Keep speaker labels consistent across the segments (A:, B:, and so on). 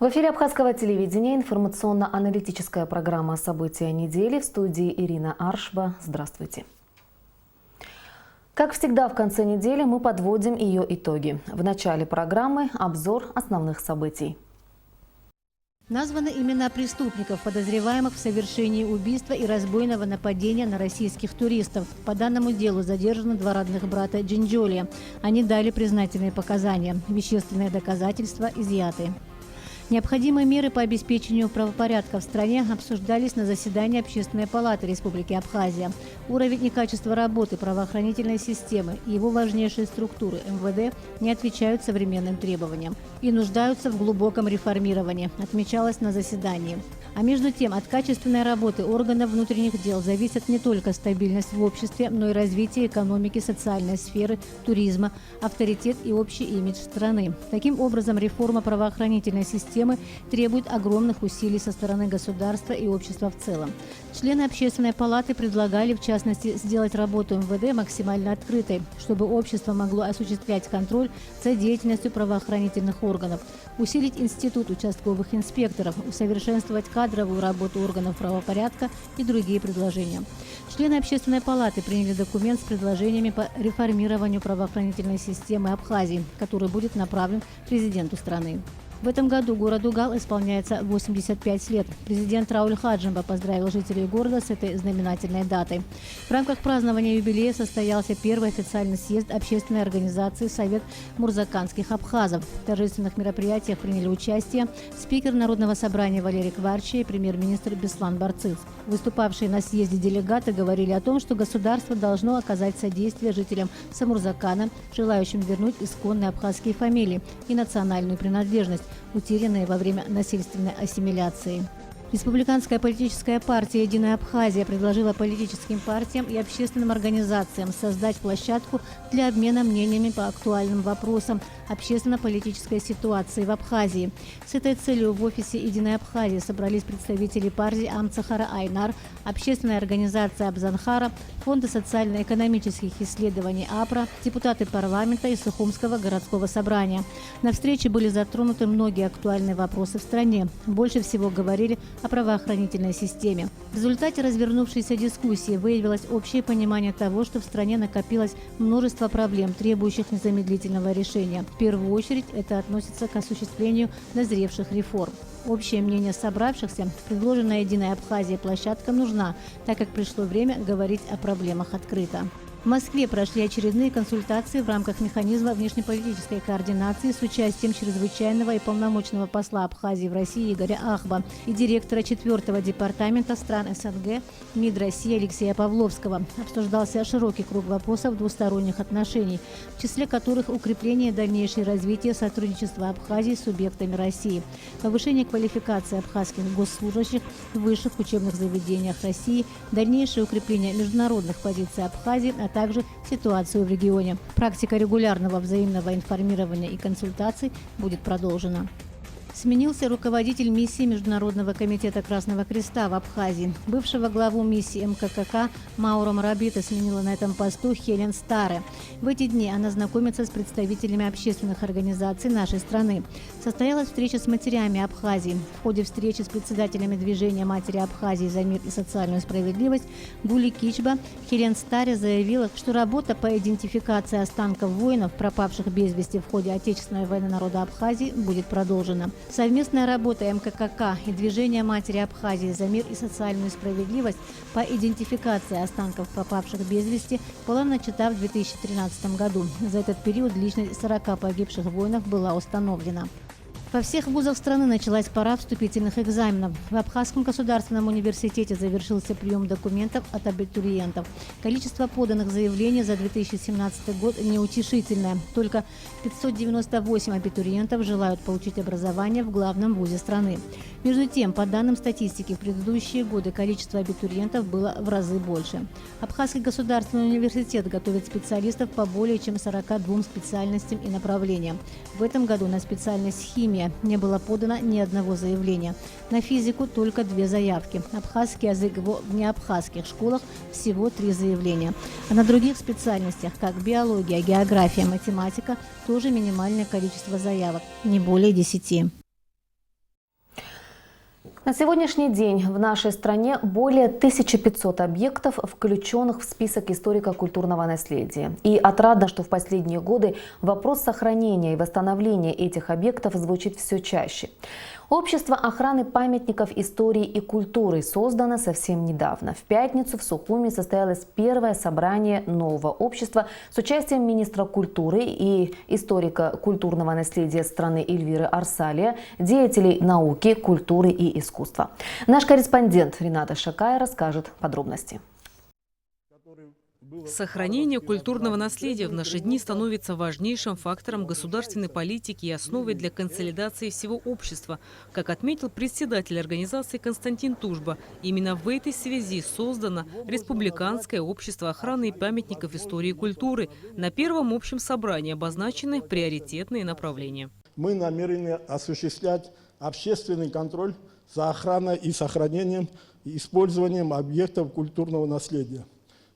A: В эфире Абхазского телевидения информационно-аналитическая программа «События недели». В студии Ирина Аршба. Здравствуйте. Как всегда, в конце недели мы подводим ее итоги. В начале программы обзор основных событий.
B: Названы имена преступников, подозреваемых в совершении убийства и разбойного нападения на российских туристов. По данному делу задержаны два родных брата Джинджоли. Они дали признательные показания. Вещественные доказательства изъяты. Необходимые меры по обеспечению правопорядка в стране обсуждались на заседании Общественной палаты Республики Абхазия. Уровень и качество работы правоохранительной системы и его важнейшие структуры МВД не отвечают современным требованиям и нуждаются в глубоком реформировании, отмечалось на заседании. А между тем, от качественной работы органов внутренних дел зависит не только стабильность в обществе, но и развитие экономики, социальной сферы, туризма, авторитет и общий имидж страны. Таким образом, реформа правоохранительной системы требует огромных усилий со стороны государства и общества в целом. Члены Общественной палаты предлагали, в частности, сделать работу МВД максимально открытой, чтобы общество могло осуществлять контроль за деятельностью правоохранительных органов, усилить институт участковых инспекторов, усовершенствовать кадровую работу органов правопорядка и другие предложения. Члены Общественной палаты приняли документ с предложениями по реформированию правоохранительной системы Абхазии, который будет направлен президенту страны. В этом году городу Гал исполняется 85 лет. Президент Рауль Хаджимба поздравил жителей города с этой знаменательной датой. В рамках празднования юбилея состоялся первый официальный съезд общественной организации «Совет мурзаканских абхазов». В торжественных мероприятиях приняли участие спикер Народного собрания Валерий Кварчи и премьер-министр Беслан Барцыц. Выступавшие на съезде делегаты говорили о том, что государство должно оказать содействие жителям Самурзакана, желающим вернуть исконные абхазские фамилии и национальную принадлежность, утерянные во время насильственной ассимиляции. Республиканская политическая партия «Единая Абхазия» предложила политическим партиям и общественным организациям создать площадку для обмена мнениями по актуальным вопросам общественно-политической ситуации в Абхазии. С этой целью в офисе «Единой Абхазии» собрались представители партии Амцахара Айнар, общественная организация Абзанхара, Фонда социально-экономических исследований АПРА, депутаты парламента и Сухумского городского собрания. На встрече были затронуты многие актуальные вопросы в стране. Больше всего говорили о правоохранительной системе. В результате развернувшейся дискуссии выявилось общее понимание того, что в стране накопилось множество проблем, требующих незамедлительного решения. В первую очередь это относится к осуществлению назревших реформ. Общее мнение собравшихся: предложенная «Единая Абхазия» площадка нужна, так как пришло время говорить о проблемах открыто. В Москве прошли очередные консультации в рамках механизма внешнеполитической координации с участием чрезвычайного и полномочного посла Абхазии в России Игоря Ахба и директора 4-го департамента стран СНГ МИД России Алексея Павловского. Обсуждался широкий круг вопросов двусторонних отношений, в числе которых укрепление и дальнейшее развитие сотрудничества Абхазии с субъектами России, повышение квалификации абхазских госслужащих в высших учебных заведениях России, дальнейшее укрепление международных позиций Абхазии, а также ситуацию в регионе. Практика регулярного взаимного информирования и консультаций будет продолжена. Сменился руководитель миссии Международного комитета Красного Креста в Абхазии. Бывшего главу миссии МККК Мауро Морабита сменила на этом посту Хелен Старе. В эти дни она знакомится с представителями общественных организаций нашей страны. Состоялась встреча с матерями Абхазии. В ходе встречи с председателями движения «Матери Абхазии за мир и социальную справедливость» Гули Кичба Хелен Старе заявила, что работа по идентификации останков воинов, пропавших без вести в ходе Отечественной войны народа Абхазии, будет продолжена. Совместная работа МККК и движения «Матери Абхазии за мир и социальную справедливость» по идентификации останков пропавших без вести была начата в 2013 году. За этот период личность 40 погибших воинов была установлена. Во всех вузах страны началась пора вступительных экзаменов. В Абхазском государственном университете завершился прием документов от абитуриентов. Количество поданных заявлений за 2017 год неутешительное. Только 598 абитуриентов желают получить образование в главном вузе страны. Между тем, по данным статистики, в предыдущие годы количество абитуриентов было в разы больше. Абхазский государственный университет готовит специалистов по более чем 42 специальностям и направлениям. В этом году на специальность химия не было подано ни одного заявления. На физику только 2 заявки. Абхазский язык в неабхазских школах всего 3 заявления. А на других специальностях, как биология, география, математика, тоже минимальное количество заявок, не более 10.
A: На сегодняшний день в нашей стране более 1500 объектов, включенных в список историко-культурного наследия. И отрадно, что в последние годы вопрос сохранения и восстановления этих объектов звучит все чаще. Общество охраны памятников истории и культуры создано совсем недавно. В пятницу в Сухуми состоялось первое собрание нового общества с участием министра культуры и историка культурного наследия страны Эльвиры Арсалия, деятелей науки, культуры и искусства. Наш корреспондент Рената Шакай расскажет подробности.
C: Сохранение культурного наследия в наши дни становится важнейшим фактором государственной политики и основой для консолидации всего общества. Как отметил председатель организации Константин Тужба, именно в этой связи создано Республиканское общество охраны памятников истории и культуры. На первом общем собрании обозначены приоритетные направления.
D: Мы намерены осуществлять общественный контроль за охраной и сохранением и использованием объектов культурного наследия.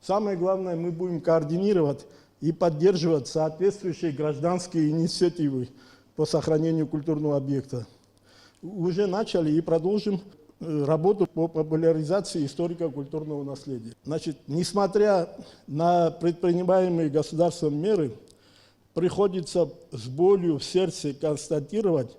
D: Самое главное, мы будем координировать и поддерживать соответствующие гражданские инициативы по сохранению культурного объекта. Уже начали и продолжим работу по популяризации историко-культурного наследия. Значит, несмотря на предпринимаемые государством меры, приходится с болью в сердце констатировать,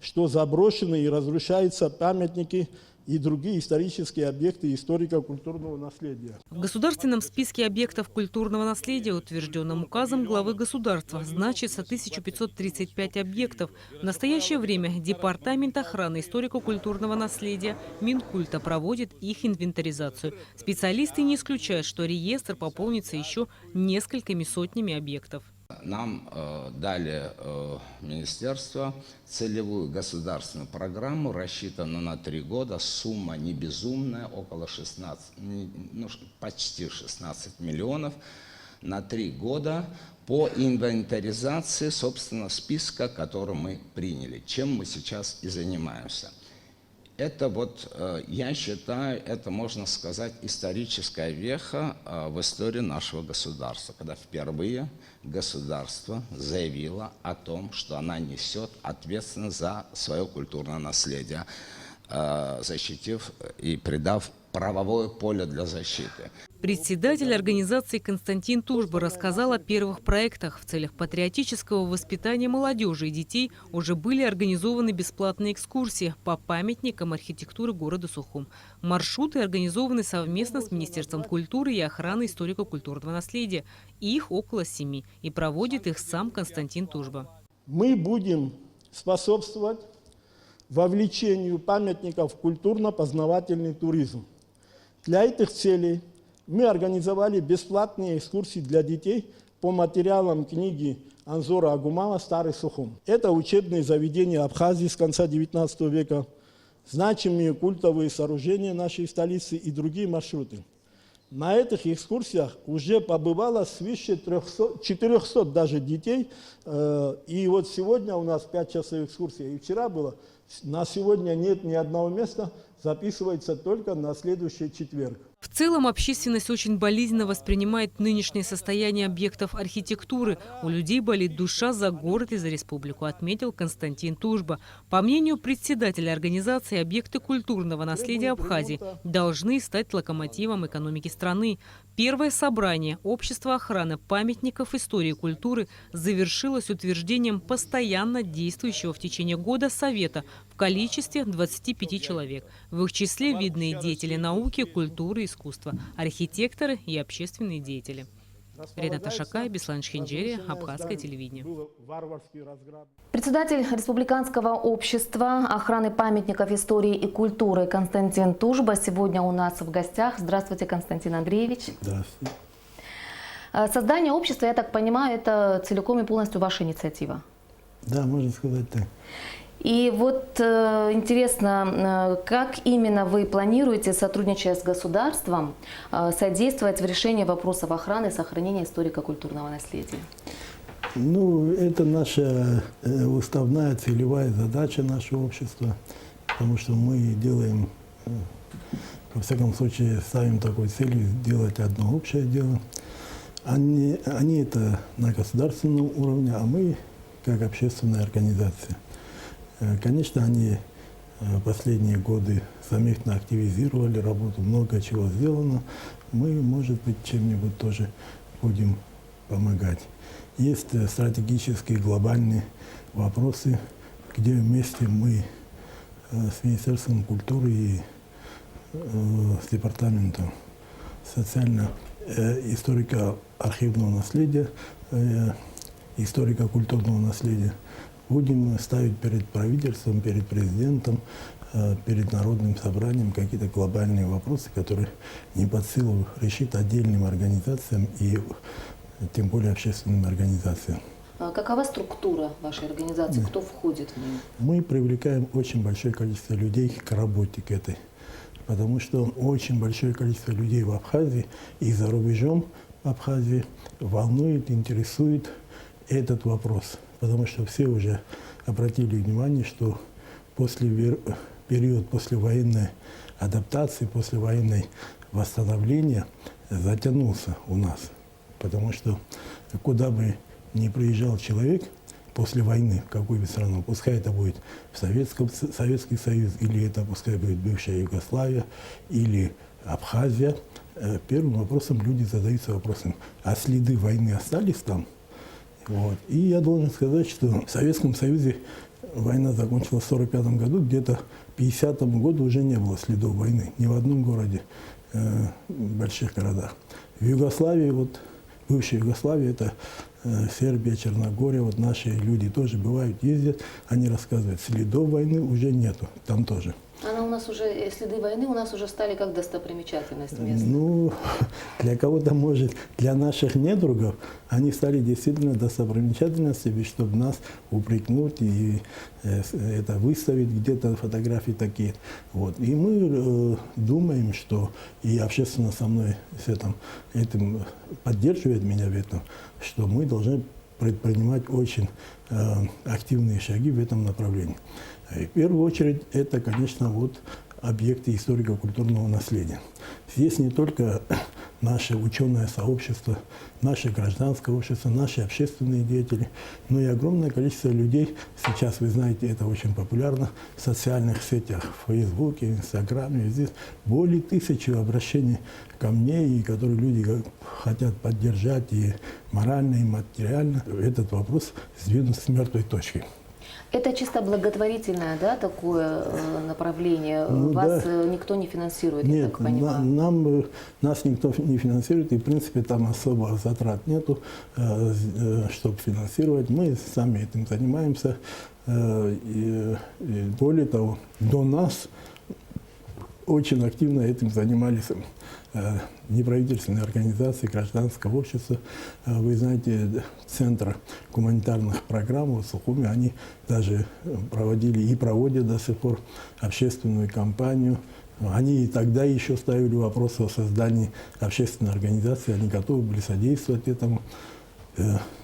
D: что заброшены и разрушаются памятники и другие исторические объекты историко-культурного наследия.
C: В государственном списке объектов культурного наследия, утвержденном указом главы государства, значится 1535 объектов. В настоящее время Департамент охраны историко-культурного наследия Минкульта проводит их инвентаризацию. Специалисты не исключают, что реестр пополнится еще несколькими сотнями объектов.
E: Нам дали министерство целевую государственную программу, рассчитанную на 3 года. Сумма не безумная, около 16, почти 16 миллионов на 3 года по инвентаризации, собственно, списка, который мы приняли, чем мы сейчас и занимаемся. Это я считаю, это, можно сказать, историческая веха в истории нашего государства, когда впервые государство заявило о том, что она несет ответственность за свое культурное наследие, защитив и придав правовое поле для защиты.
C: Председатель организации Константин Тужба рассказал о первых проектах. В целях патриотического воспитания молодежи и детей уже были организованы бесплатные экскурсии по памятникам архитектуры города Сухум. Маршруты организованы совместно с Министерством культуры и охраны историко-культурного наследия. Их около 7. И проводит их сам Константин Тужба.
D: Мы будем способствовать вовлечению памятников в культурно-познавательный туризм. Для этих целей мы организовали бесплатные экскурсии для детей по материалам книги Анзора Агумова «Старый Сухум». Это учебные заведения Абхазии с конца XIX века, значимые культовые сооружения нашей столицы и другие маршруты. На этих экскурсиях уже побывало свыше 400 даже детей. И вот сегодня у нас 5 часов экскурсии, и вчера было. На сегодня нет ни одного места, записывается только на следующий четверг.
C: В целом общественность очень болезненно воспринимает нынешнее состояние объектов архитектуры. У людей болит душа за город и за республику, отметил Константин Тужба. По мнению председателя организации, объекты культурного наследия Абхазии должны стать локомотивом экономики страны. Первое собрание Общества охраны памятников истории и культуры завершилось утверждением постоянно действующего в течение года совета в количестве 25 человек. В их числе видные деятели науки, культуры, искусства, архитекторы и общественные деятели. Рената Шакай, Беслан Шхинджери, Абхазское телевидение.
A: Председатель Республиканского общества охраны памятников истории и культуры Константин Тужба сегодня у нас в гостях. Здравствуйте, Константин Андреевич.
D: Здравствуйте.
A: Создание общества, я так понимаю, это целиком и полностью ваша инициатива.
F: Да, можно сказать так.
A: И вот интересно, как именно вы планируете, сотрудничая с государством, содействовать в решении вопросов охраны и сохранения историко-культурного наследия?
F: Ну, это наша уставная целевая задача нашего общества, потому что мы делаем, во всяком случае, ставим такой целью сделать одно общее дело. Они это на государственном уровне, а мы как общественная организация. Конечно, они последние годы заметно активизировали работу, много чего сделано. Мы, может быть, чем-нибудь тоже будем помогать. Есть стратегические глобальные вопросы, где вместе мы с Министерством культуры и с Департаментом социально-историко-архивного наследия, историко-культурного наследия будем ставить перед правительством, перед президентом, перед народным собранием какие-то глобальные вопросы, которые не под силу решить отдельным организациям и тем более общественным организациям.
A: Какова структура вашей организации? Кто входит в нее?
F: Мы привлекаем очень большое количество людей к работе к этой, потому что очень большое количество людей в Абхазии и за рубежом Абхазии волнует, интересует этот вопрос, потому что все уже обратили внимание, что период послевоенной адаптации, послевоенной восстановления затянулся у нас, потому что куда бы ни приезжал человек после войны в какую бы страну, пускай это будет Советский Союз, или это пускай будет бывшая Югославия, или Абхазия, первым вопросом люди задаются вопросом, а следы войны остались там? Вот. И я должен сказать, что в Советском Союзе война закончилась в 1945 году, где-то к 1950 году уже не было следов войны, ни в одном городе, в больших городах. В Югославии, вот, бывшей Югославии, это Сербия, Черногория, вот наши люди тоже бывают, ездят, они рассказывают, следов войны уже нету, там тоже.
A: Она у нас уже, следы войны у нас уже стали как достопримечательность места.
F: Ну, для кого-то, может, для наших недругов, они стали действительно достопримечательностями, чтобы нас упрекнуть и это выставить где-то фотографии такие. Вот. И мы думаем, что и общественно со мной этим поддерживает меня в этом, что мы должны предпринимать очень активные шаги в этом направлении. И в первую очередь это, конечно, вот объекты историко-культурного наследия. Здесь не только наше ученое сообщество, наше гражданское общество, наши общественные деятели, но и огромное количество людей. Сейчас, вы знаете, это очень популярно в социальных сетях, в Фейсбуке, Инстаграме. Здесь более 1000 обращений ко мне, и которые люди хотят поддержать и морально, и материально. Этот вопрос сдвинут с мертвой точки.
A: Это чисто благотворительное, да, такое направление?
F: Ну,
A: Вас
F: да.
A: Никто не финансирует, я
F: Нет,
A: так понимаю?
F: нас никто не финансирует, и в принципе там особо затрат нету, чтобы финансировать. Мы сами этим занимаемся. И более того, до нас очень активно этим занимались неправительственные организации, гражданское общество. Вы знаете, Центр гуманитарных программ в Сухуми, они даже проводили и проводят до сих пор общественную кампанию. Они и тогда еще ставили вопрос о создании общественной организации, они готовы были содействовать этому.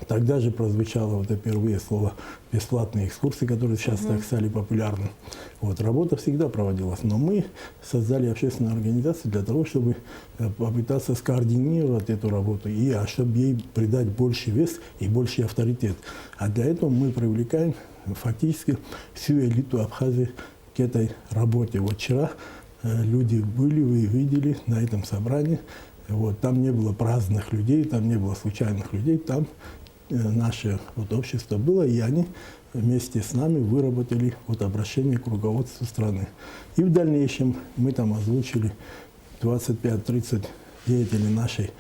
F: Тогда же прозвучало вот это впервые слово «бесплатные экскурсии», которые сейчас так стали популярны. Вот, работа всегда проводилась, но мы создали общественную организацию для того, чтобы попытаться скоординировать эту работу, и чтобы ей придать больше вес и больше авторитет. А для этого мы привлекаем фактически всю элиту Абхазии к этой работе. Вот вчера люди были, вы видели на этом собрании. Вот, там не было праздных людей, там не было случайных людей, там наше вот общество было, и они вместе с нами выработали вот обращение к руководству страны. И в дальнейшем мы там озвучили 25-30 деятелей нашей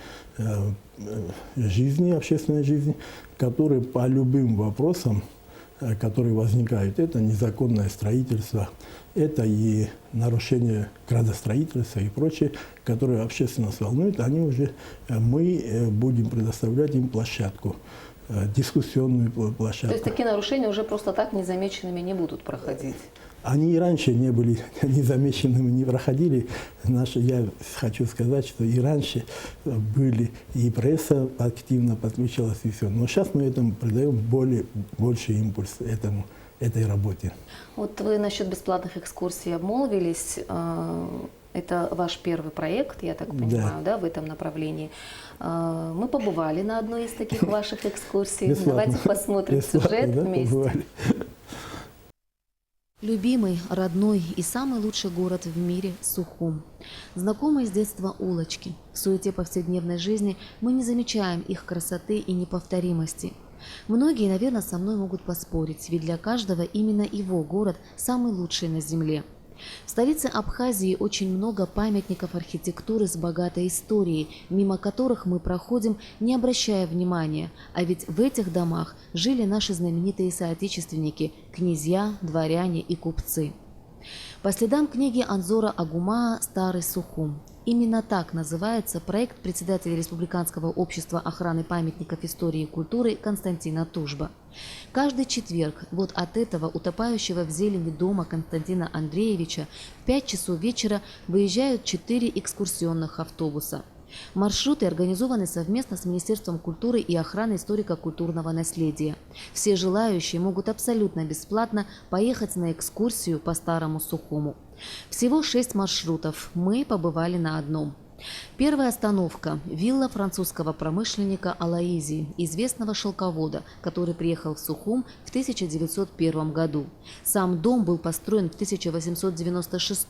F: жизни, общественной жизни, которые по любым вопросам, которые возникают, это незаконное строительство, это и нарушение градостроительства и прочее, которые общественно волнуют, они уже, мы будем предоставлять им площадку, дискуссионную площадку.
A: То есть такие нарушения уже просто так незамеченными не будут проходить?
F: Они и раньше не были незамеченными, не проходили. Я хочу сказать, что и раньше были, и пресса активно подключалась, и все. Но сейчас мы этому придаем больше импульс этой работе.
A: Вот вы насчет бесплатных экскурсий обмолвились. Это ваш первый проект, я так понимаю, да, в этом направлении. Мы побывали на одной из таких ваших экскурсий.
F: Бесплатно.
A: Давайте посмотрим сюжет
F: Да,
A: вместе.
F: побывали.
A: Любимый, родной и самый лучший город в мире – Сухум. Знакомые с детства улочки. В суете повседневной жизни мы не замечаем их красоты и неповторимости. Многие, наверное, со мной могут поспорить, ведь для каждого именно его город самый лучший на земле. В столице Абхазии очень много памятников архитектуры с богатой историей, мимо которых мы проходим, не обращая внимания. А ведь в этих домах жили наши знаменитые соотечественники – князья, дворяне и купцы. По следам книги Анзора Агумаа «Старый Сухум». Именно так называется проект председателя Республиканского общества охраны памятников истории и культуры Константина Тужба. Каждый четверг вот от этого утопающего в зелени дома Константина Андреевича в 5 часов вечера выезжают 4 экскурсионных автобуса. Маршруты организованы совместно с Министерством культуры и охраны историко-культурного наследия. Все желающие могут абсолютно бесплатно поехать на экскурсию по Старому Сухуму. Всего 6 маршрутов, мы побывали на одном. Первая остановка – вилла французского промышленника Алаизии, известного шелковода, который приехал в Сухум в 1901 году. Сам дом был построен в 1896,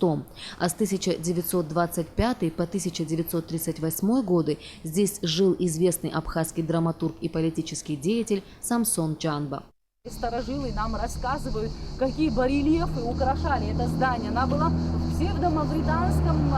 A: а с 1925 по 1938 годы здесь жил известный абхазский драматург и политический деятель Самсон Джанба.
G: Старожилы нам рассказывают, какие барельефы украшали это здание. Она была в псевдомавританском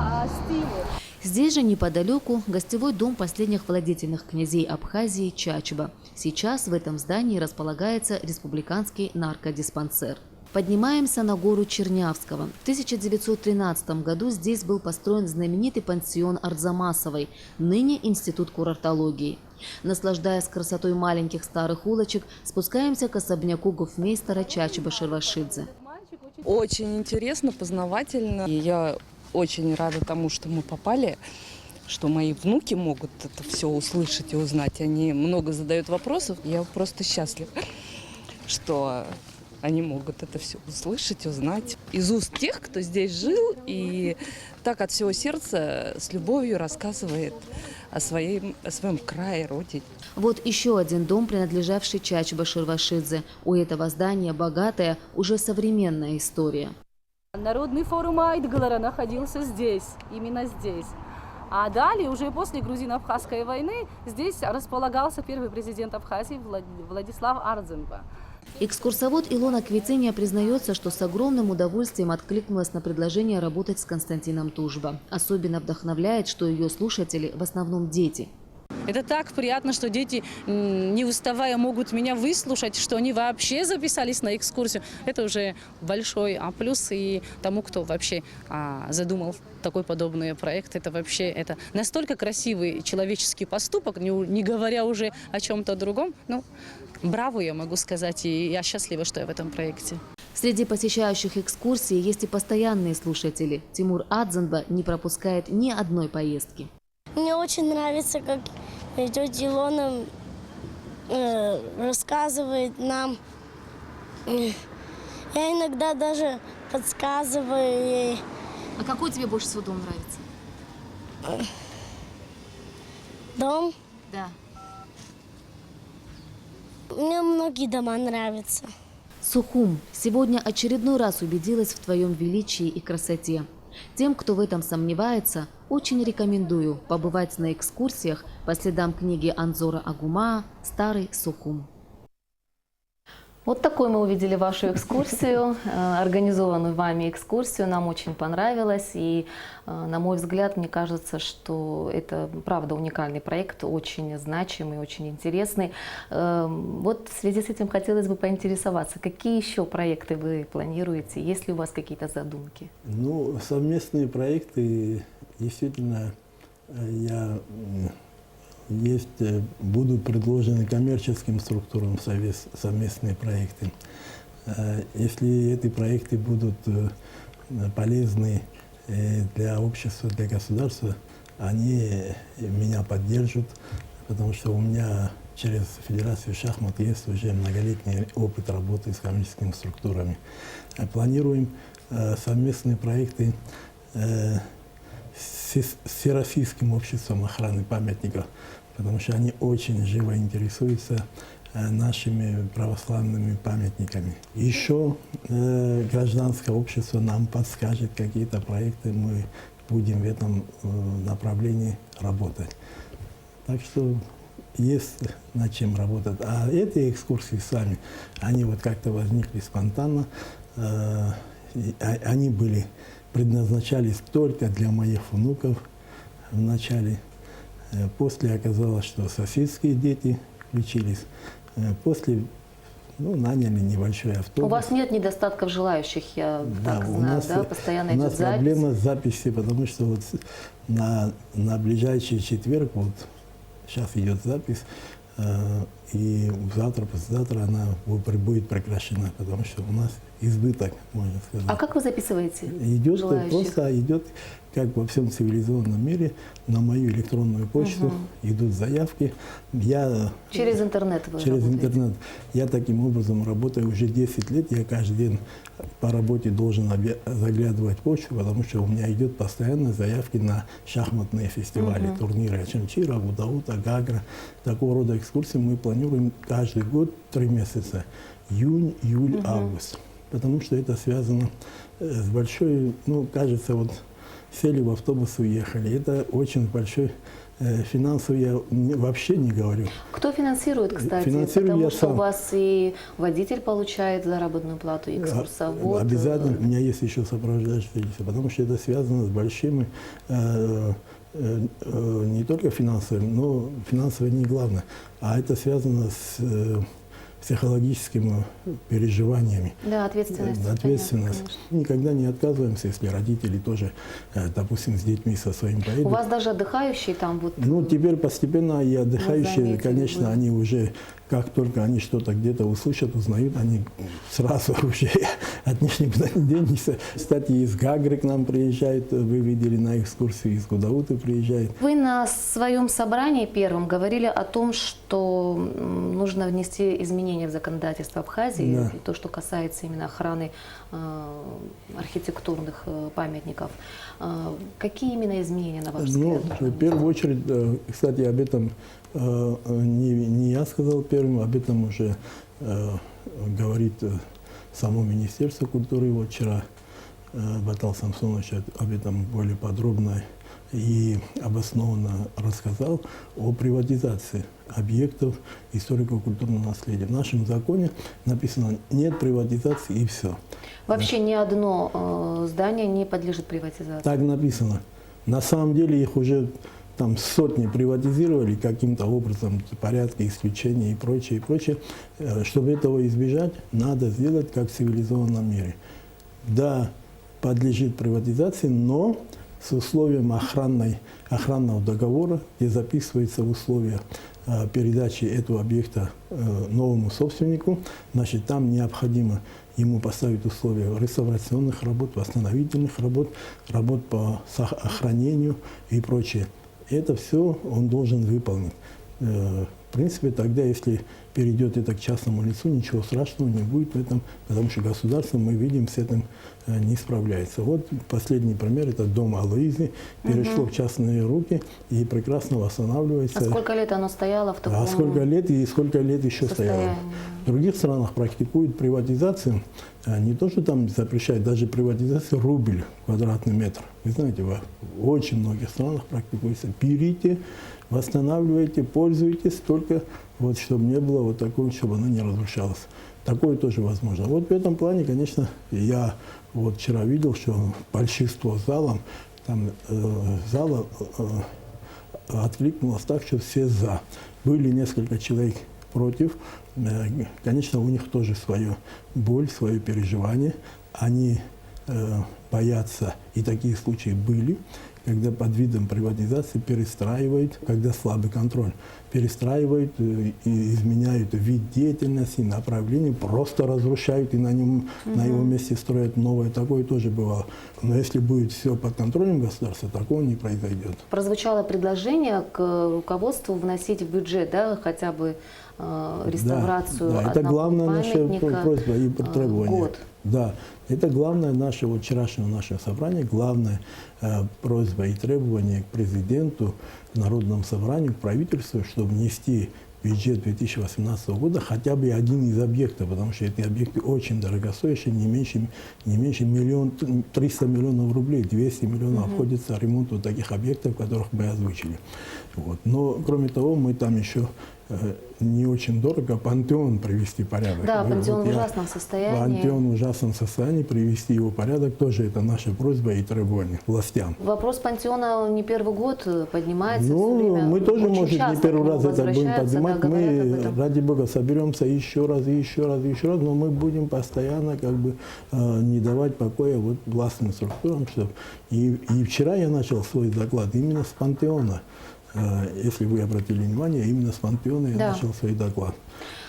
G: стиле.
A: Здесь же неподалеку гостевой дом последних владетельных князей Абхазии Чачба. Сейчас в этом здании располагается республиканский наркодиспансер. Поднимаемся на гору Чернявского. В 1913 году здесь был построен знаменитый пансион Ардзамасовой, ныне Институт курортологии. Наслаждаясь красотой маленьких старых улочек, спускаемся к особняку гофмейстера Чачба Шервашидзе.
H: Очень интересно, познавательно. И я очень рада тому, что мы попали, что мои внуки могут это все услышать и узнать. Они много задают вопросов. Я просто счастлива, что они могут это все услышать, узнать из уст тех, кто здесь жил и так от всего сердца с любовью рассказывает о своем крае, родине.
A: Вот еще один дом, принадлежавший Чачба Шервашидзе. У этого здания богатая, уже современная история.
G: Народный форум Айдгалара находился здесь, именно здесь. А далее, уже после грузино-абхазской войны, здесь располагался первый президент Абхазии Владислав Ардзенба.
A: Экскурсовод Илона Квитиния признается, что с огромным удовольствием откликнулась на предложение работать с Константином Тужба. Особенно вдохновляет, что ее слушатели в основном дети.
I: Это так приятно, что дети, не уставая, могут меня выслушать, что они вообще записались на экскурсию. Это уже большой плюс и тому, кто вообще задумал такой подобный проект. Это вообще настолько красивый человеческий поступок, не говоря уже о чем-то другом. Ну, браво, я могу сказать, и я счастлива, что я в этом проекте.
A: Среди посещающих экскурсии есть и постоянные слушатели. Тимур Адзенба не пропускает ни одной поездки.
J: Мне очень нравится, как тетя Илона рассказывает нам. Я иногда даже подсказываю ей.
A: А какой тебе больше всего дом нравится?
J: Дом?
A: Да.
J: Мне многие дома нравятся.
A: Сухум сегодня очередной раз убедилась в твоем величии и красоте. Тем, кто в этом сомневается, очень рекомендую побывать на экскурсиях по следам книги Анзора Агумаа «Старый Сухум». Вот такой мы увидели вашу экскурсию, организованную вами экскурсию. Нам очень понравилось. И, на мой взгляд, мне кажется, что это, правда, уникальный проект, очень значимый, очень интересный. Вот в связи с этим хотелось бы поинтересоваться, какие еще проекты вы планируете? Есть ли у вас какие-то задумки?
F: Ну, совместные проекты, действительно, будут предложены коммерческим структурам совместные проекты. Если эти проекты будут полезны для общества, для государства, они меня поддержат, потому что у меня через Федерацию шахмат есть уже многолетний опыт работы с коммерческими структурами. Планируем совместные проекты с Всероссийским обществом охраны памятников, потому что они очень живо интересуются нашими православными памятниками. Еще гражданское общество нам подскажет какие-то проекты, мы будем в этом направлении работать. Так что есть над чем работать. А эти экскурсии сами, они вот как-то возникли спонтанно. Они предназначались только для моих внуков вначале. После оказалось, что соседские дети включились. После наняли небольшой автобус.
A: У вас нет недостатков желающих, я так знаю, да? Постоянно идет запись.
F: У нас проблема с записью, потому что вот на ближайший четверг, вот сейчас идет запись, и завтра, послезавтра она будет прекращена, потому что у нас избыток, можно сказать.
A: А как вы записываете
F: Идет
A: желающих?
F: просто идет, как во всем цивилизованном мире, на мою электронную почту идут заявки. Я
A: Через интернет вы
F: Через
A: работаете?
F: интернет. Я таким образом работаю уже 10 лет. Я каждый день по работе должен заглядывать в почту, потому что у меня идет постоянно заявки на шахматные фестивали, турниры Ачамчира, Гудаута, Гагра. Такого рода экскурсии мы планируем каждый год 3 месяца. Июнь, июль, август. Потому что это связано с большой, кажется, вот сели в автобус, уехали. Это очень большой финансовый, я вообще не говорю.
A: Кто финансирует, кстати?
F: Финансирую
A: Потому
F: я
A: что
F: сам.
A: у вас и водитель получает заработную плату, и экскурсовод.
F: Обязательно. У меня есть еще сопровождающие лица, потому что это связано с большими, не только финансовыми, но финансовые не главное, а это связано с психологическими переживаниями.
A: Да, ответственность.
F: Ответственность.
A: Понятно,
F: Никогда не отказываемся, если родители тоже, допустим, с детьми со своим поедут.
A: У вас даже отдыхающие там вот...
F: Теперь постепенно и отдыхающие,
A: заметили,
F: конечно,
A: вы.
F: они уже, как только они что-то где-то услышат, узнают, они сразу уже от них никуда не денешься. Кстати, из Гагры к нам приезжают, вы видели на экскурсию, из Гудауты приезжают.
A: Вы на своем собрании первом говорили о том, что нужно внести изменения в законодательство Абхазии,
F: Да.
A: то, что касается именно охраны архитектурных памятников. Какие именно изменения, на ваш взгляд?
F: В первую очередь, кстати, об этом не я сказал первым, об этом уже говорит само Министерство культуры. Вот вчера Батал Самсонович об этом более подробно и обоснованно рассказал о приватизации объектов историко-культурного наследия. В нашем законе написано «нет приватизации» и все.
A: Вообще ни одно здание не подлежит приватизации.
F: Так написано. На самом деле их уже там сотни приватизировали каким-то образом, порядки, исключения и прочее, и прочее. Чтобы этого избежать, надо сделать как в цивилизованном мире. Да, подлежит приватизации, но с условием охранного договора, где записываются условия передачи этого объекта новому собственнику, значит, там необходимо ему поставить условия реставрационных работ, восстановительных работ, работ по охранению и прочее. Это все он должен выполнить. В принципе, тогда, если перейдет это к частному лицу, ничего страшного не будет в этом, потому что государство, мы видим, с этим не справляется. Вот последний пример, это дом Алоизы, перешло в частные руки и прекрасно восстанавливается.
A: А сколько лет оно стояло в таком
F: сколько лет и сколько лет еще стояло? В других странах практикуют приватизацию, не то, что там запрещают, даже приватизацию рубль квадратный метр. Вы знаете, в очень многих странах практикуется. Берите, восстанавливайте, пользуйтесь, только вот, чтобы не было вот такого, чтобы оно не разрушалось. Такое тоже возможно. Вот в этом плане, конечно, я вот вчера видел, что большинство зала откликнулось так, что все за. Были несколько человек против. Конечно, у них тоже своя боль, свое переживание. Они боятся, и такие случаи были, когда под видом приватизации перестраивают, когда слабый контроль, перестраивают и изменяют вид деятельности, направление, просто разрушают и на его месте строят новое. Такое тоже бывало. Но если будет все под контролем государства, такого не произойдет.
A: Прозвучало предложение к руководству вносить в бюджет, да, хотя бы реставрацию
F: да,
A: одного
F: это главная наша
A: памятника
F: просьба и требование.
A: год.
F: Да, это главное наше, вот вчерашнего нашего собрания, главная просьба и требование к президенту, Народному собранию, к правительству, чтобы внести в бюджет 2018 года хотя бы один из объектов, потому что эти объекты очень дорогостоящие, не меньше 1 300 миллионов рублей, 200 миллионов обходится ремонт вот таких объектов, которых мы озвучили. Вот. Но, кроме того, мы там еще не очень дорого пантеон привести в порядок.
A: Да, пантеон в ужасном состоянии.
F: Пантеон в ужасном состоянии, привести его в порядок тоже это наша просьба и требование властям.
A: Вопрос пантеона не первый год поднимается.
F: Ну,
A: все время.
F: мы тоже,
A: Очень
F: может, не
A: часто
F: первый
A: к нему
F: раз это будем
A: возвращаются,
F: поднимать.
A: да, говорят об
F: Мы,
A: этом.
F: ради бога, соберемся еще раз, но мы будем постоянно как бы не давать покоя вот властным структурам. И вчера я начал свой доклад именно с пантеона. Если вы обратили внимание, именно с пантеона я начал свой доклад.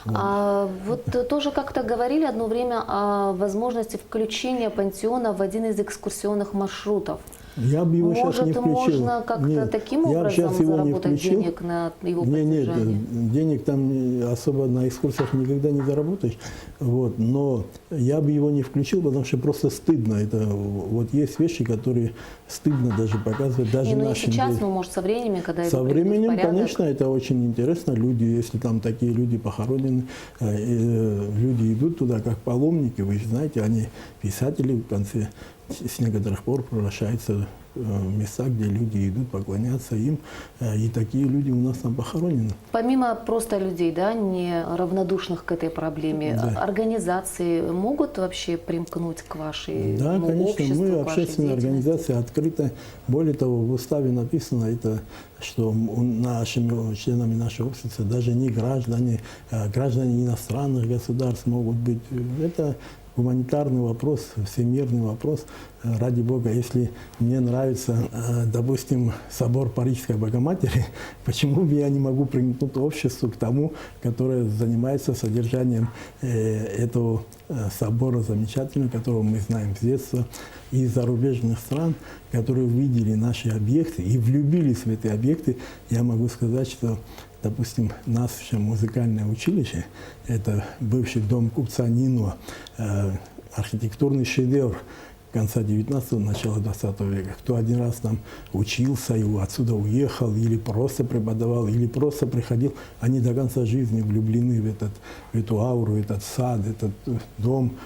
A: Вот тоже как-то говорили одно время о возможности включения пантеона в один из экскурсионных маршрутов.
F: Я бы его сейчас не включил.
A: Может, можно как-то таким образом заработать денег на его поддержание?
F: Нет, денег там особо на экскурсиях никогда не заработаешь. Вот, но я бы его не включил, потому что просто стыдно. Это, вот есть вещи, которые стыдно даже показывать. Даже
A: Ну и
F: нашим
A: сейчас,
F: детям.
A: Может, со временем, когда это
F: Со
A: придет в
F: временем,
A: порядок.
F: конечно, это очень интересно. Люди, если там такие люди похоронены, люди идут туда как паломники, вы же знаете, они писатели в конце. С некоторых пор превращаются в места, где люди идут поклоняться им, и такие люди у нас там похоронены.
A: Помимо просто людей, да, не равнодушных к этой проблеме, организации могут вообще примкнуть к вашей
F: Да, конечно,
A: обществу,
F: мы
A: к вашей
F: общественная
A: деятельности?
F: организация открыта. Более того, в уставе написано, это, что нашими членами нашего общества даже не граждане, граждане иностранных государств могут быть. Это гуманитарный вопрос, всемирный вопрос. Ради Бога, если мне нравится, допустим, собор Парижской Богоматери, почему бы я не могу примкнуть обществу к тому, которое занимается содержанием этого собора замечательного, которого мы знаем с детства, из зарубежных стран, которые увидели наши объекты и влюбились в эти объекты. Я могу сказать, что, допустим, наше музыкальное училище, это бывший дом купца Нино, архитектурный шедевр конца 19-го, начала 20 века. Кто один раз там учился, и отсюда уехал, или просто преподавал, или просто приходил, они до конца жизни влюблены в эту ауру, этот сад, этот дом.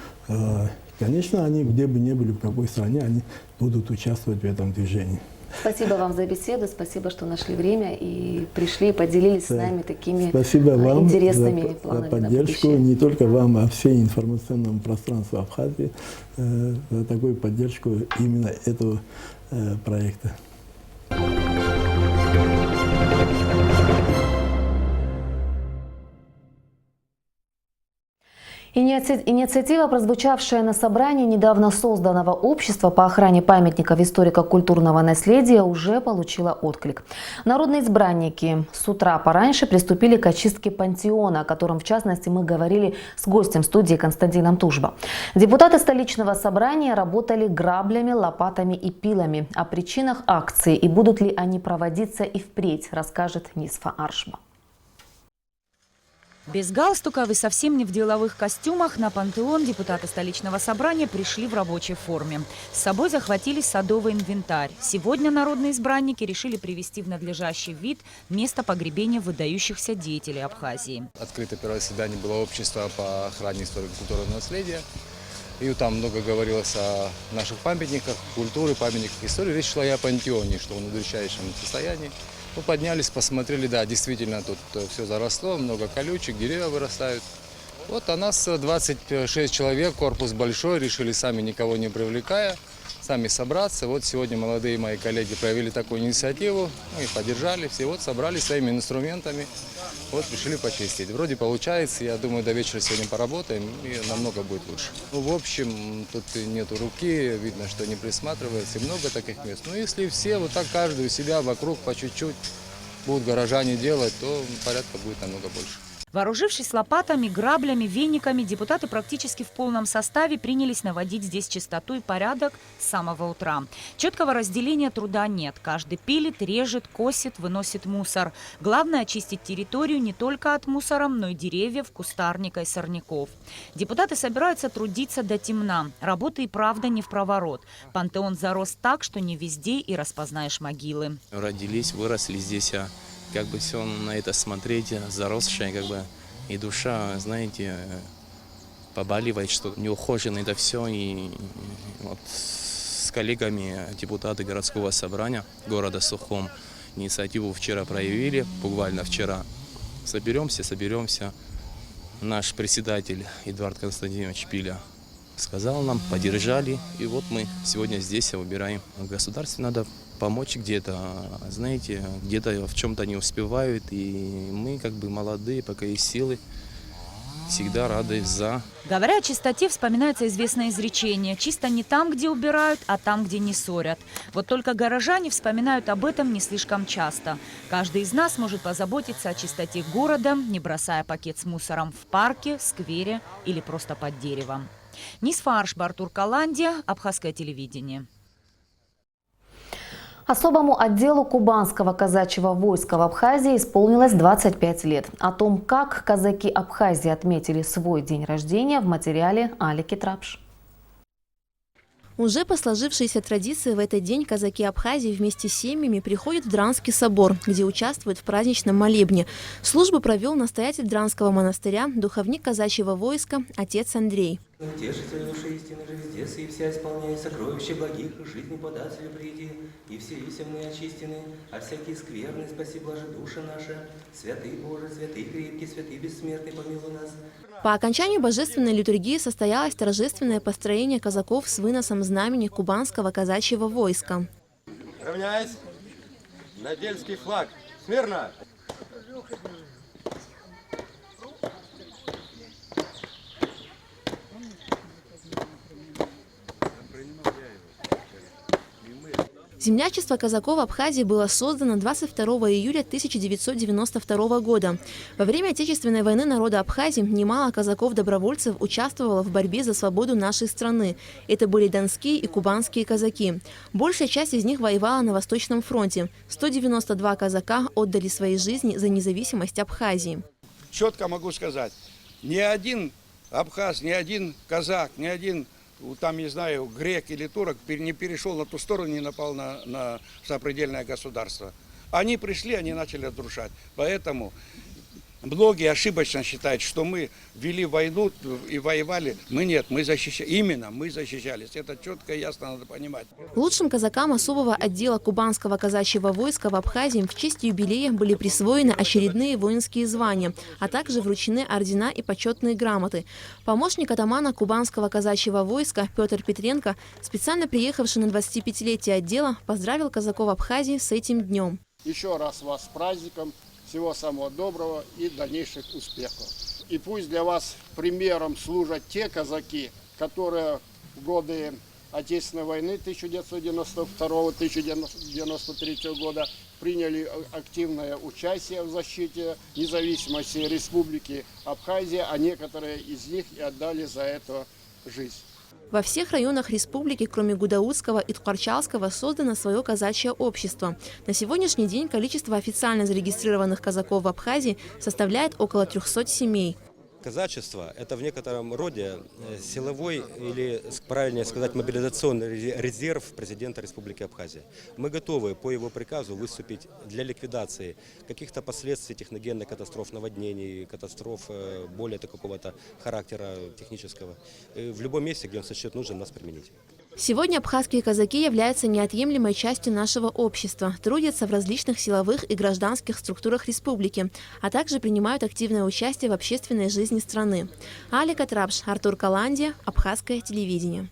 F: Конечно, они, где бы ни были, в какой стране, они будут участвовать в этом движении.
A: Спасибо вам за беседу, спасибо, что нашли время и пришли, поделились с нами такими
F: Спасибо вам
A: интересными
F: за
A: планами
F: поддержку,
A: на будущее.
F: не только вам, а всей информационному пространству Абхазии, за такую поддержку именно этого проекта.
A: Инициатива, прозвучавшая на собрании недавно созданного общества по охране памятников историко-культурного наследия, уже получила отклик. Народные избранники с утра пораньше приступили к очистке пантеона, о котором, в частности, мы говорили с гостем студии Константином Тужба. Депутаты столичного собрания работали граблями, лопатами и пилами. О причинах акции и будут ли они проводиться и впредь, расскажет Нисфа Аршба.
K: Без галстуков и совсем не в деловых костюмах на пантеон депутаты столичного собрания пришли в рабочей форме. С собой захватили садовый инвентарь. Сегодня народные избранники решили привести в надлежащий вид место погребения выдающихся деятелей Абхазии.
L: Открыто первое заседание было общество по охране историко-культурного наследия. И там много говорилось о наших памятниках, культуры, памятниках истории. Речь шла и о пантеоне, что он в удручающем состоянии. Мы поднялись, посмотрели, да, действительно тут все заросло, много колючек, деревья вырастают. Вот а нас 26 человек, корпус большой, решили сами, никого не привлекая, сами собраться. Вот сегодня молодые мои коллеги проявили такую инициативу, мы их поддержали, все вот собрались своими инструментами, вот решили почистить. Вроде получается, я думаю, до вечера сегодня поработаем и намного будет лучше. Ну, в общем, тут нету руки, видно, что не присматривается, и много таких мест. Но если все вот так каждый у себя вокруг по чуть-чуть будут горожане делать, то порядка будет намного больше.
K: Вооружившись лопатами, граблями, вениками, депутаты практически в полном составе принялись наводить здесь чистоту и порядок с самого утра. Четкого разделения труда нет. Каждый пилит, режет, косит, выносит мусор. Главное – очистить территорию не только от мусора, но и деревьев, кустарника и сорняков. Депутаты собираются трудиться до темна. Работа и правда не впроворот. Пантеон зарос так, что не везде и распознаешь могилы.
M: Родились, выросли здесь, как бы все на это смотреть, заросшее, как бы, и душа, знаете, побаливает, что неухожено это все. И вот с коллегами депутаты городского собрания города Сухум инициативу вчера проявили, буквально вчера. Соберемся. Наш председатель Эдуард Константинович Пиля сказал нам, поддержали, и вот мы сегодня здесь убираем. Государству надо помочь где-то, знаете, где-то в чем-то не успевают, и мы как бы молодые, пока есть силы, всегда рады за.
K: Говоря о чистоте, вспоминается известное изречение: чисто не там, где убирают, а там, где не ссорят. Вот только горожане вспоминают об этом не слишком часто. Каждый из нас может позаботиться о чистоте города, не бросая пакет с мусором в парке, сквере или просто под деревом. Нисфа Аршба, Артур Каландия, Абхазское телевидение.
A: Особому отделу кубанского казачьего войска в Абхазии исполнилось 25 лет. О том, как казаки Абхазии отметили свой день рождения, в материале Алики Трапш.
N: Уже по сложившейся традиции в этот день казаки Абхазии вместе с семьями приходят в Дранский собор, где участвуют в праздничном молебне. Службу провел настоятель Дранского монастыря, духовник казачьего войска, отец Андрей.
O: Утешитель души истины же здесь и вся исполняй сокровища благих, жизни подателю приди, и все истинные очистены, а всякие скверные спаси блажи души наши. Святый Боже, святый крепкий, святый бессмертный, помилуй нас.
N: По окончанию божественной литургии состоялось торжественное построение казаков с выносом знамени кубанского казачьего войска.
P: Равняйсь! На дельский флаг! Смирно!
N: Землячество казаков Абхазии было создано 22 июля 1992 года. Во время Отечественной войны народа Абхазии немало казаков-добровольцев участвовало в борьбе за свободу нашей страны. Это были донские и кубанские казаки. Большая часть из них воевала на Восточном фронте. 192 казака отдали свои жизни за независимость Абхазии.
P: Четко могу сказать, ни один абхаз, ни один казак, ни один, там, не знаю, грек или турок не перешел на ту сторону, не напал на сопредельное государство. Они пришли, они начали разрушать. Поэтому многие ошибочно считают, что мы вели войну и воевали. Мы нет, мы защищались. Именно мы защищались. Это четко и ясно надо понимать.
N: Лучшим казакам особого отдела кубанского казачьего войска в Абхазии в честь юбилея были присвоены очередные воинские звания, а также вручены ордена и почетные грамоты. Помощник атамана кубанского казачьего войска Петр Петренко, специально приехавший на 25-летие отдела, поздравил казаков Абхазии с этим днем.
Q: Еще раз вас с праздником. Всего самого доброго и дальнейших успехов. И пусть для вас примером служат те казаки, которые в годы Отечественной войны 1992-1993 года приняли активное участие в защите независимости Республики Абхазия, а некоторые из них и отдали за это жизнь.
N: Во всех районах республики, кроме Гудаутского и Ткачалского, создано свое казачье общество. На сегодняшний день количество официально зарегистрированных казаков в Абхазии составляет около 300 семей.
R: Казачество – это в некотором роде силовой или, правильнее сказать, мобилизационный резерв президента Республики Абхазия. Мы готовы по его приказу выступить для ликвидации каких-то последствий техногенных катастроф, наводнений, катастроф более какого-то характера технического. В любом месте, где он сочтет нужным, нас применить.
N: Сегодня абхазские казаки являются неотъемлемой частью нашего общества, трудятся в различных силовых и гражданских структурах республики, а также принимают активное участие в общественной жизни страны. Алика Трапш, Артур Каландия, Абхазское телевидение.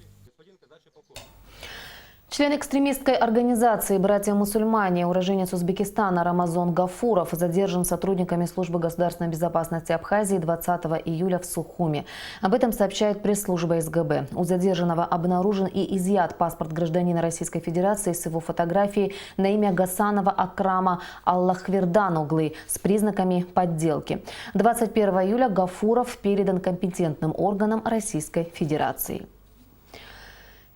A: Член экстремистской организации «Братья-мусульмане», уроженец Узбекистана Рамазон Гафуров задержан сотрудниками службы государственной безопасности Абхазии 20 июля в Сухуми. Об этом сообщает пресс-служба СГБ. У задержанного обнаружен и изъят паспорт гражданина Российской Федерации с его фотографией на имя Гасанова Акрама Аллахверданоглы с признаками подделки. 21 июля Гафуров передан компетентным органам Российской Федерации.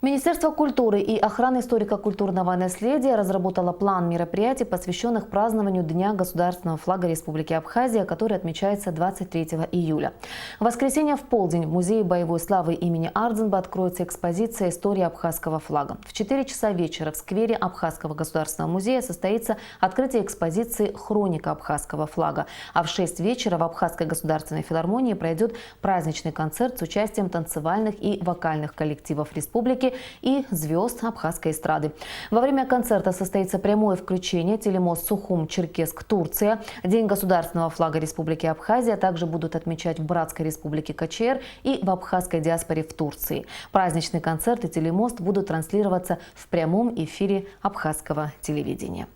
A: Министерство культуры и охраны историко-культурного наследия разработало план мероприятий, посвященных празднованию Дня государственного флага Республики Абхазия, который отмечается 23 июля. В воскресенье в полдень в Музее боевой славы имени Ардзинба откроется экспозиция «История абхазского флага». В 4 часа вечера в сквере Абхазского государственного музея состоится открытие экспозиции «Хроника абхазского флага». А в 6 вечера в Абхазской государственной филармонии пройдет праздничный концерт с участием танцевальных и вокальных коллективов республики и звезд абхазской эстрады. Во время концерта состоится прямое включение телемост Сухум-Черкесск, Турция. День государственного флага Республики Абхазия также будут отмечать в Братской Республике КЧР и в абхазской диаспоре в Турции. Праздничный концерт и телемост будут транслироваться в прямом эфире абхазского телевидения.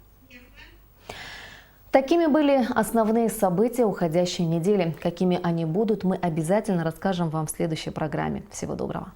A: Такими были основные события уходящей недели. Какими они будут, мы обязательно расскажем вам в следующей программе. Всего доброго.